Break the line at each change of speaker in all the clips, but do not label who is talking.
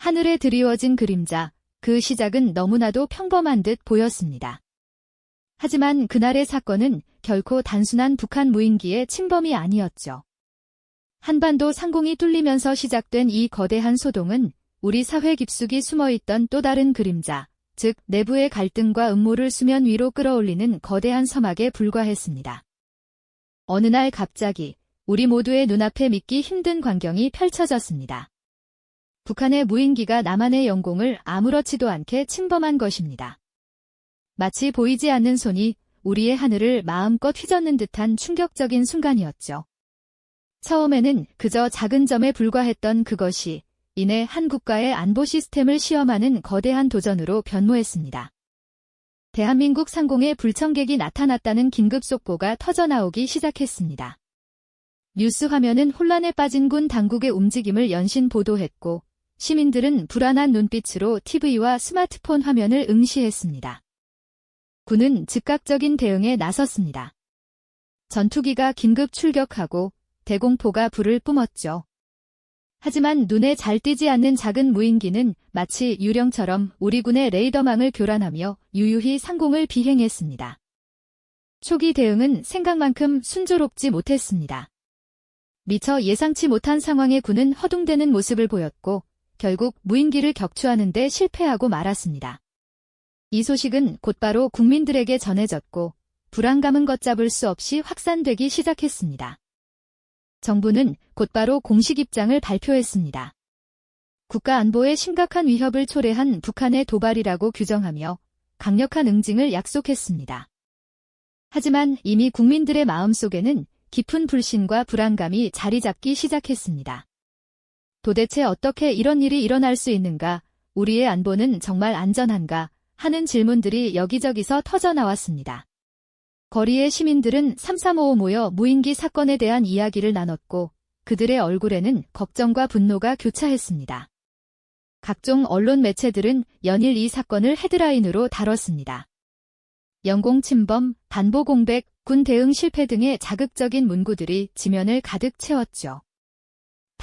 하늘에 드리워진 그림자, 그 시작은 너무나도 평범한 듯 보였습니다. 하지만 그날의 사건은 결코 단순한 북한 무인기의 침범이 아니었죠. 한반도 상공이 뚫리면서 시작된 이 거대한 소동은 우리 사회 깊숙이 숨어있던 또 다른 그림자, 즉 내부의 갈등과 음모를 수면 위로 끌어올리는 거대한 서막에 불과했습니다. 어느 날 갑자기 우리 모두의 눈앞에 믿기 힘든 광경이 펼쳐졌습니다. 북한의 무인기가 남한의 영공을 아무렇지도 않게 침범한 것입니다. 마치 보이지 않는 손이 우리의 하늘을 마음껏 휘젓는 듯한 충격적인 순간이었죠. 처음에는 그저 작은 점에 불과했던 그것이 이내 한 국가의 안보 시스템을 시험하는 거대한 도전으로 변모했습니다. 대한민국 상공에 불청객이 나타났다는 긴급 속보가 터져나오기 시작했습니다. 뉴스 화면은 혼란에 빠진 군 당국의 움직임을 연신 보도했고 시민들은 불안한 눈빛으로 TV와 스마트폰 화면을 응시했습니다. 군은 즉각적인 대응에 나섰습니다. 전투기가 긴급 출격하고 대공포가 불을 뿜었죠. 하지만 눈에 잘 띄지 않는 작은 무인기는 마치 유령처럼 우리 군의 레이더망을 교란하며 유유히 상공을 비행했습니다. 초기 대응은 생각만큼 순조롭지 못했습니다. 미처 예상치 못한 상황에 군은 허둥대는 모습을 보였고 결국 무인기를 격추하는 데 실패하고 말았습니다. 이 소식은 곧바로 국민들에게 전해졌고 불안감은 걷잡을 수 없이 확산되기 시작했습니다. 정부는 곧바로 공식 입장을 발표했습니다. 국가 안보에 심각한 위협을 초래한 북한의 도발이라고 규정하며 강력한 응징을 약속했습니다. 하지만 이미 국민들의 마음속에는 깊은 불신과 불안감이 자리 잡기 시작했습니다. 도대체 어떻게 이런 일이 일어날 수 있는가? 우리의 안보는 정말 안전한가? 하는 질문들이 여기저기서 터져나왔습니다. 거리의 시민들은 삼삼오오 모여 무인기 사건에 대한 이야기를 나눴고 그들의 얼굴에는 걱정과 분노가 교차했습니다. 각종 언론 매체들은 연일 이 사건을 헤드라인으로 다뤘습니다. 영공 침범, 반보 공백, 군 대응 실패 등의 자극적인 문구들이 지면을 가득 채웠죠.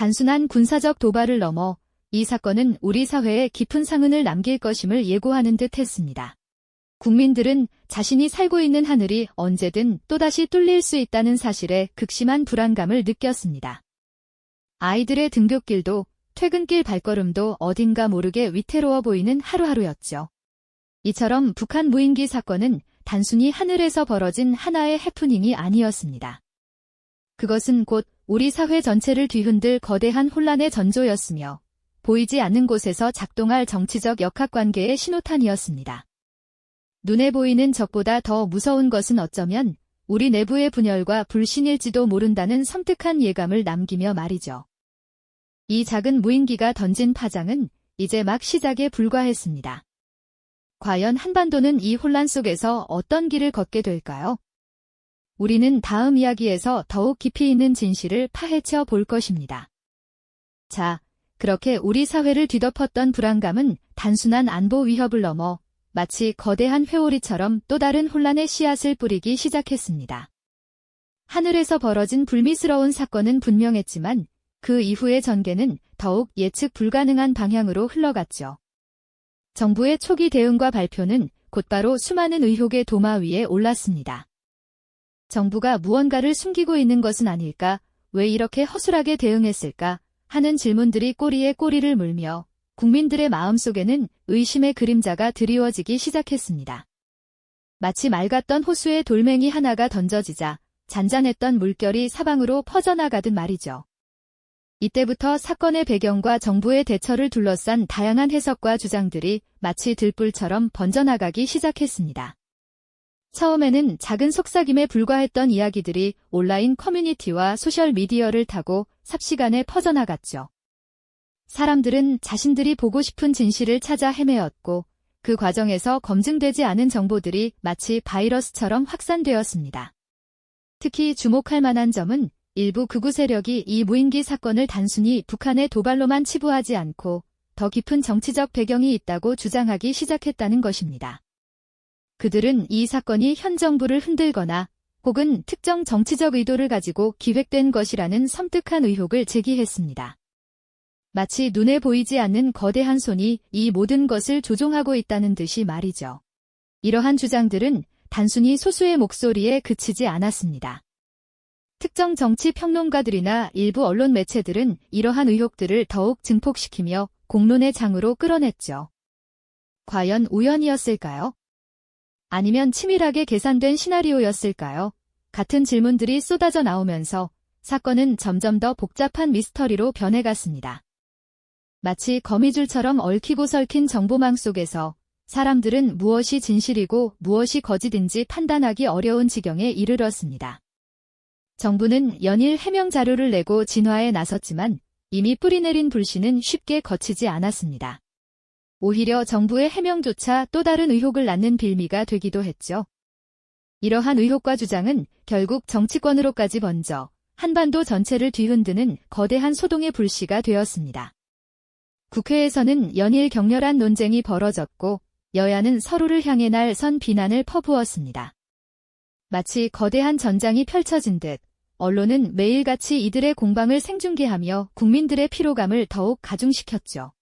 단순한 군사적 도발을 넘어 이 사건은 우리 사회에 깊은 상흔을 남길 것임을 예고하는 듯 했습니다. 국민들은 자신이 살고 있는 하늘이 언제든 또다시 뚫릴 수 있다는 사실에 극심한 불안감을 느꼈습니다. 아이들의 등굣길도 퇴근길 발걸음도 어딘가 모르게 위태로워 보이는 하루하루였죠. 이처럼 북한 무인기 사건은 단순히 하늘에서 벌어진 하나의 해프닝이 아니었습니다. 그것은 곧 우리 사회 전체를 뒤흔들 거대한 혼란의 전조였으며 보이지 않는 곳에서 작동할 정치적 역학관계의 신호탄이었습니다. 눈에 보이는 적보다 더 무서운 것은 어쩌면 우리 내부의 분열과 불신일지도 모른다는 섬뜩한 예감을 남기며 말이죠. 이 작은 무인기가 던진 파장은 이제 막 시작에 불과했습니다. 과연 한반도는 이 혼란 속에서 어떤 길을 걷게 될까요? 우리는 다음 이야기에서 더욱 깊이 있는 진실을 파헤쳐 볼 것입니다. 자, 그렇게 우리 사회를 뒤덮었던 불안감은 단순한 안보 위협을 넘어 마치 거대한 회오리처럼 또 다른 혼란의 씨앗을 뿌리기 시작했습니다. 하늘에서 벌어진 불미스러운 사건은 분명했지만 그 이후의 전개는 더욱 예측 불가능한 방향으로 흘러갔죠. 정부의 초기 대응과 발표는 곧바로 수많은 의혹의 도마 위에 올랐습니다. 정부가 무언가를 숨기고 있는 것은 아닐까? 왜 이렇게 허술하게 대응했을까? 하는 질문들이 꼬리에 꼬리를 물며 국민들의 마음속에는 의심의 그림자가 드리워지기 시작했습니다. 마치 맑았던 호수에 돌멩이 하나가 던져지자 잔잔했던 물결이 사방으로 퍼져나가듯 말이죠. 이때부터 사건의 배경과 정부의 대처를 둘러싼 다양한 해석과 주장들이 마치 들불처럼 번져나가기 시작했습니다. 처음에는 작은 속삭임에 불과했던 이야기들이 온라인 커뮤니티와 소셜미디어를 타고 삽시간에 퍼져나갔죠. 사람들은 자신들이 보고 싶은 진실을 찾아 헤매었고 그 과정에서 검증되지 않은 정보들이 마치 바이러스처럼 확산되었습니다. 특히 주목할 만한 점은 일부 극우 세력이 이 무인기 사건을 단순히 북한의 도발로만 치부하지 않고 더 깊은 정치적 배경이 있다고 주장하기 시작했다는 것입니다. 그들은 이 사건이 현 정부를 흔들거나 혹은 특정 정치적 의도를 가지고 기획된 것이라는 섬뜩한 의혹을 제기했습니다. 마치 눈에 보이지 않는 거대한 손이 이 모든 것을 조종하고 있다는 듯이 말이죠. 이러한 주장들은 단순히 소수의 목소리에 그치지 않았습니다. 특정 정치 평론가들이나 일부 언론 매체들은 이러한 의혹들을 더욱 증폭시키며 공론의 장으로 끌어냈죠. 과연 우연이었을까요? 아니면 치밀하게 계산된 시나리오였을까요? 같은 질문들이 쏟아져 나오면서 사건은 점점 더 복잡한 미스터리로 변해갔습니다. 마치 거미줄처럼 얽히고 설킨 정보망 속에서 사람들은 무엇이 진실이고 무엇이 거짓인지 판단하기 어려운 지경에 이르렀습니다. 정부는 연일 해명 자료를 내고 진화에 나섰지만 이미 뿌리내린 불씨는 쉽게 거치지 않았습니다. 오히려 정부의 해명조차 또 다른 의혹을 낳는 빌미가 되기도 했죠. 이러한 의혹과 주장은 결국 정치권으로까지 번져 한반도 전체를 뒤흔드는 거대한 소동의 불씨가 되었습니다. 국회에서는 연일 격렬한 논쟁이 벌어졌고 여야는 서로를 향해 날 선 비난을 퍼부었습니다. 마치 거대한 전장이 펼쳐진 듯 언론은 매일같이 이들의 공방을 생중계하며 국민들의 피로감을 더욱 가중시켰죠.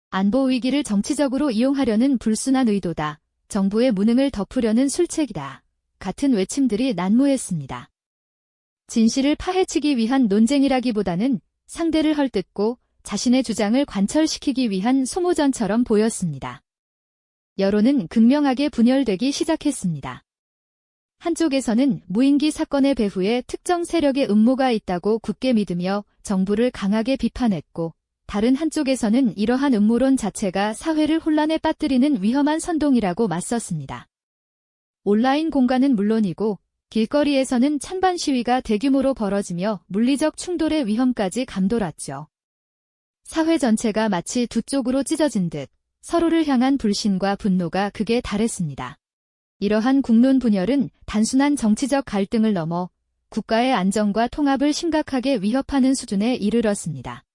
안보 위기를 정치적으로 이용하려는 불순한 의도다. 정부의 무능을 덮으려는 술책이다. 같은 외침들이 난무했습니다. 진실을 파헤치기 위한 논쟁이라기보다는 상대를 헐뜯고 자신의 주장을 관철시키기 위한 소모전처럼 보였습니다. 여론은 극명하게 분열되기 시작했습니다. 한쪽에서는 무인기 사건의 배후에 특정 세력의 음모가 있다고 굳게 믿으며 정부를 강하게 비판했고, 다른 한쪽에서는 이러한 음모론 자체가 사회를 혼란에 빠뜨리는 위험한 선동이라고 맞섰습니다. 온라인 공간은 물론이고 길거리에서는 찬반 시위가 대규모로 벌어지며 물리적 충돌의 위험까지 감돌았죠. 사회 전체가 마치 두 쪽으로 찢어진 듯 서로를 향한 불신과 분노가 극에 달했습니다. 이러한 국론 분열은 단순한 정치적 갈등을 넘어 국가의 안정과 통합을 심각하게 위협하는 수준에 이르렀습니다.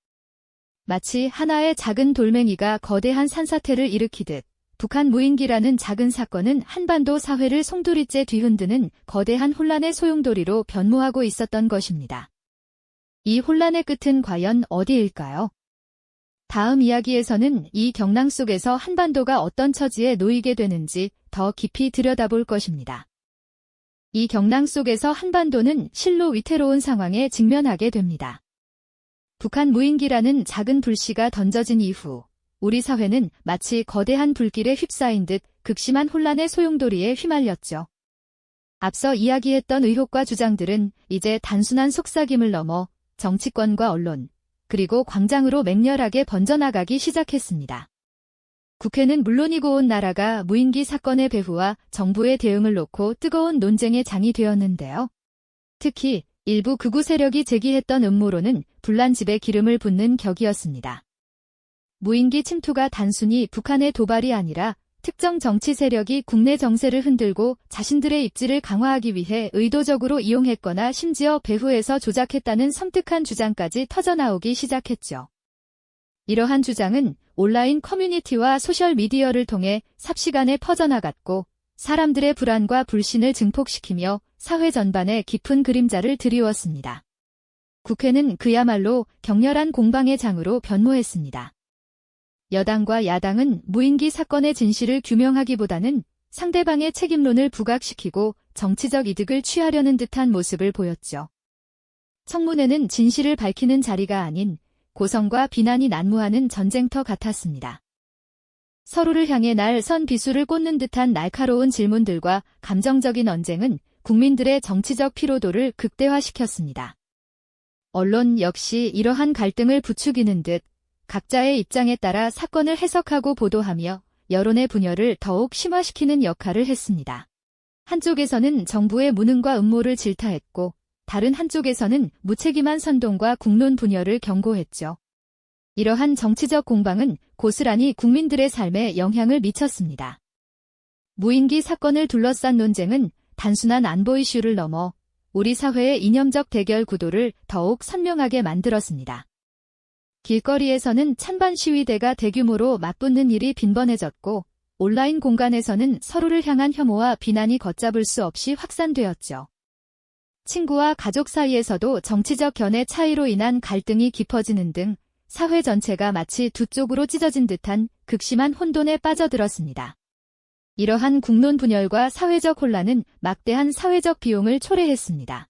마치 하나의 작은 돌멩이가 거대한 산사태를 일으키듯 북한 무인기라는 작은 사건은 한반도 사회를 송두리째 뒤흔드는 거대한 혼란의 소용돌이로 변모하고 있었던 것입니다. 이 혼란의 끝은 과연 어디일까요? 다음 이야기에서는 이 경랑 속에서 한반도가 어떤 처지에 놓이게 되는지 더 깊이 들여다볼 것입니다. 이 경랑 속에서 한반도는 실로 위태로운 상황에 직면하게 됩니다. 북한 무인기라는 작은 불씨가 던져진 이후 우리 사회는 마치 거대한 불길에 휩싸인 듯 극심한 혼란의 소용돌이에 휘말렸죠. 앞서 이야기했던 의혹과 주장들은 이제 단순한 속삭임을 넘어 정치권과 언론, 그리고 광장으로 맹렬하게 번져나가기 시작했습니다. 국회는 물론이고 온 나라가 무인기 사건의 배후와 정부의 대응을 놓고 뜨거운 논쟁의 장이 되었는데요. 특히 일부 극우 세력이 제기했던 음모론은 불난집에 기름을 붓는 격이었습니다. 무인기 침투가 단순히 북한의 도발이 아니라 특정 정치 세력이 국내 정세를 흔들고 자신들의 입지를 강화하기 위해 의도적으로 이용했거나 심지어 배후에서 조작했다는 섬뜩한 주장까지 터져나오기 시작했죠. 이러한 주장은 온라인 커뮤니티와 소셜미디어를 통해 삽시간에 퍼져나갔고 사람들의 불안과 불신을 증폭시키며 사회 전반에 깊은 그림자를 드리웠습니다. 국회는 그야말로 격렬한 공방의 장으로 변모했습니다. 여당과 야당은 무인기 사건의 진실을 규명하기보다는 상대방의 책임론을 부각시키고 정치적 이득을 취하려는 듯한 모습을 보였죠. 청문회는 진실을 밝히는 자리가 아닌 고성과 비난이 난무하는 전쟁터 같았습니다. 서로를 향해 날 선 비수를 꽂는 듯한 날카로운 질문들과 감정적인 언쟁은 국민들의 정치적 피로도를 극대화시켰습니다. 언론 역시 이러한 갈등을 부추기는 듯 각자의 입장에 따라 사건을 해석하고 보도하며 여론의 분열을 더욱 심화시키는 역할을 했습니다. 한쪽에서는 정부의 무능과 음모를 질타했고 다른 한쪽에서는 무책임한 선동과 국론 분열을 경고했죠. 이러한 정치적 공방은 고스란히 국민들의 삶에 영향을 미쳤습니다. 무인기 사건을 둘러싼 논쟁은 단순한 안보 이슈를 넘어 우리 사회의 이념적 대결 구도를 더욱 선명하게 만들었습니다. 길거리에서는 찬반 시위대가 대규모로 맞붙는 일이 빈번해졌고 온라인 공간에서는 서로를 향한 혐오와 비난이 걷잡을 수 없이 확산되었죠. 친구와 가족 사이에서도 정치적 견해 차이로 인한 갈등이 깊어지는 등 사회 전체가 마치 두 쪽으로 찢어진 듯한 극심한 혼돈에 빠져들었습니다. 이러한 국론 분열과 사회적 혼란은 막대한 사회적 비용을 초래했습니다.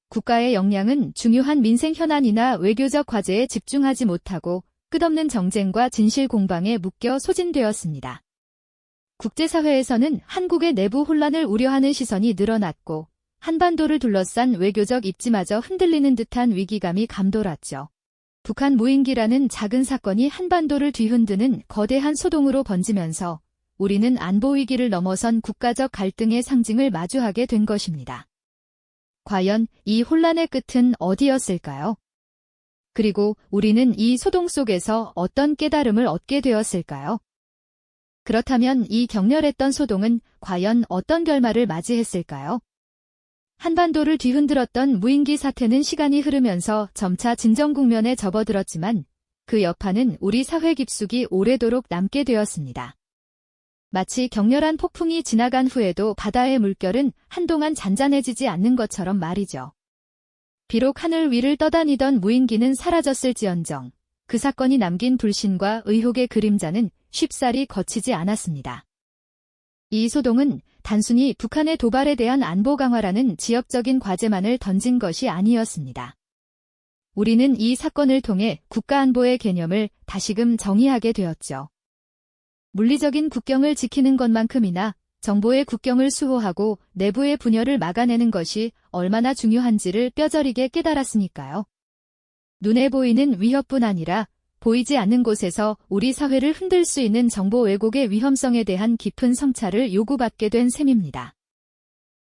국가의 역량은 중요한 민생 현안이나 외교적 과제에 집중하지 못하고 끝없는 정쟁과 진실 공방에 묶여 소진되었습니다. 국제사회에서는 한국의 내부 혼란을 우려하는 시선이 늘어났고 한반도를 둘러싼 외교적 입지마저 흔들리는 듯한 위기감이 감돌았죠. 북한 무인기라는 작은 사건이 한반도를 뒤흔드는 거대한 소동으로 번지면서 우리는 안보 위기를 넘어선 국가적 갈등의 상징을 마주하게 된 것입니다. 과연 이 혼란의 끝은 어디였을까요? 그리고 우리는 이 소동 속에서 어떤 깨달음을 얻게 되었을까요? 그렇다면 이 격렬했던 소동은 과연 어떤 결말을 맞이했을까요? 한반도를 뒤흔들었던 무인기 사태는 시간이 흐르면서 점차 진정 국면에 접어들었지만 그 여파는 우리 사회 깊숙이 오래도록 남게 되었습니다. 마치 격렬한 폭풍이 지나간 후에도 바다의 물결은 한동안 잔잔해지지 않는 것처럼 말이죠. 비록 하늘 위를 떠다니던 무인기는 사라졌을지언정 그 사건이 남긴 불신과 의혹의 그림자는 쉽사리 거치지 않았습니다. 이 소동은 단순히 북한의 도발에 대한 안보 강화라는 지역적인 과제만을 던진 것이 아니었습니다. 우리는 이 사건을 통해 국가안보의 개념을 다시금 정의하게 되었죠. 물리적인 국경을 지키는 것만큼이나 정보의 국경을 수호하고 내부의 분열을 막아내는 것이 얼마나 중요한지를 뼈저리게 깨달았으니까요. 눈에 보이는 위협뿐 아니라 보이지 않는 곳에서 우리 사회를 흔들 수 있는 정보 왜곡의 위험성에 대한 깊은 성찰을 요구받게 된 셈입니다.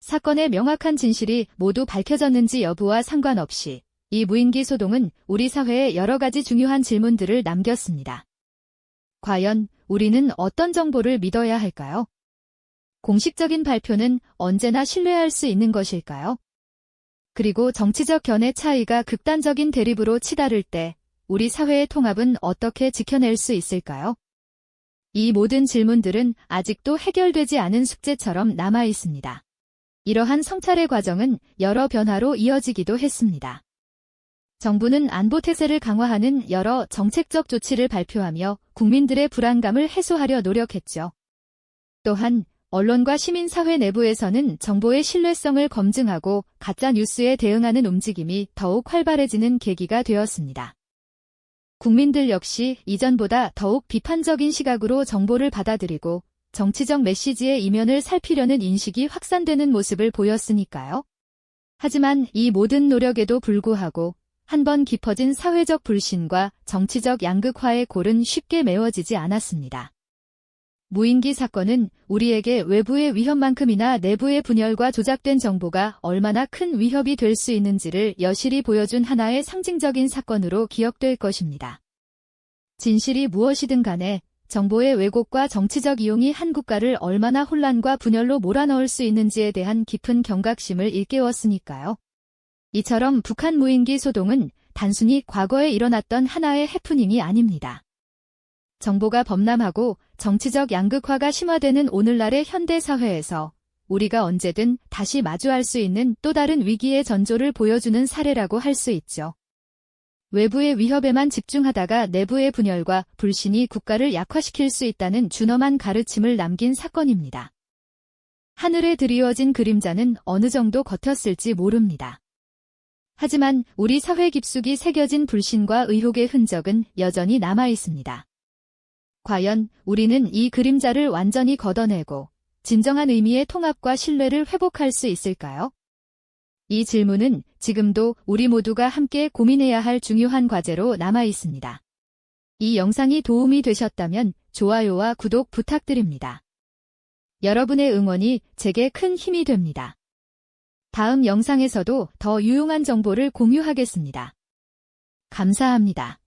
사건의 명확한 진실이 모두 밝혀졌는지 여부와 상관없이 이 무인기 소동은 우리 사회에 여러 가지 중요한 질문들을 남겼습니다. 과연 우리는 어떤 정보를 믿어야 할까요? 공식적인 발표는 언제나 신뢰할 수 있는 것일까요? 그리고 정치적 견해 차이가 극단적인 대립으로 치달을 때 우리 사회의 통합은 어떻게 지켜낼 수 있을까요? 이 모든 질문들은 아직도 해결되지 않은 숙제처럼 남아 있습니다. 이러한 성찰의 과정은 여러 변화로 이어지기도 했습니다. 정부는 안보 태세를 강화하는 여러 정책적 조치를 발표하며 국민들의 불안감을 해소하려 노력했죠. 또한 언론과 시민사회 내부에서는 정보의 신뢰성을 검증하고 가짜 뉴스에 대응하는 움직임이 더욱 활발해지는 계기가 되었습니다. 국민들 역시 이전보다 더욱 비판적인 시각으로 정보를 받아들이고 정치적 메시지의 이면을 살피려는 인식이 확산되는 모습을 보였으니까요. 하지만 이 모든 노력에도 불구하고 한번 깊어진 사회적 불신과 정치적 양극화의 골은 쉽게 메워지지 않았습니다. 무인기 사건은 우리에게 외부의 위협만큼이나 내부의 분열과 조작된 정보가 얼마나 큰 위협이 될 수 있는지를 여실히 보여준 하나의 상징적인 사건으로 기억될 것입니다. 진실이 무엇이든 간에 정보의 왜곡과 정치적 이용이 한 국가를 얼마나 혼란과 분열로 몰아넣을 수 있는지에 대한 깊은 경각심을 일깨웠으니까요. 이처럼 북한 무인기 소동은 단순히 과거에 일어났던 하나의 해프닝이 아닙니다. 정보가 범람하고 정치적 양극화가 심화되는 오늘날의 현대 사회에서 우리가 언제든 다시 마주할 수 있는 또 다른 위기의 전조를 보여주는 사례라고 할 수 있죠. 외부의 위협에만 집중하다가 내부의 분열과 불신이 국가를 약화시킬 수 있다는 준엄한 가르침을 남긴 사건입니다. 하늘에 드리워진 그림자는 어느 정도 겉었을지 모릅니다. 하지만 우리 사회 깊숙이 새겨진 불신과 의혹의 흔적은 여전히 남아 있습니다. 과연 우리는 이 그림자를 완전히 걷어내고 진정한 의미의 통합과 신뢰를 회복할 수 있을까요? 이 질문은 지금도 우리 모두가 함께 고민해야 할 중요한 과제로 남아 있습니다. 이 영상이 도움이 되셨다면 좋아요와 구독 부탁드립니다. 여러분의 응원이 제게 큰 힘이 됩니다. 다음 영상에서도 더 유용한 정보를 공유하겠습니다. 감사합니다.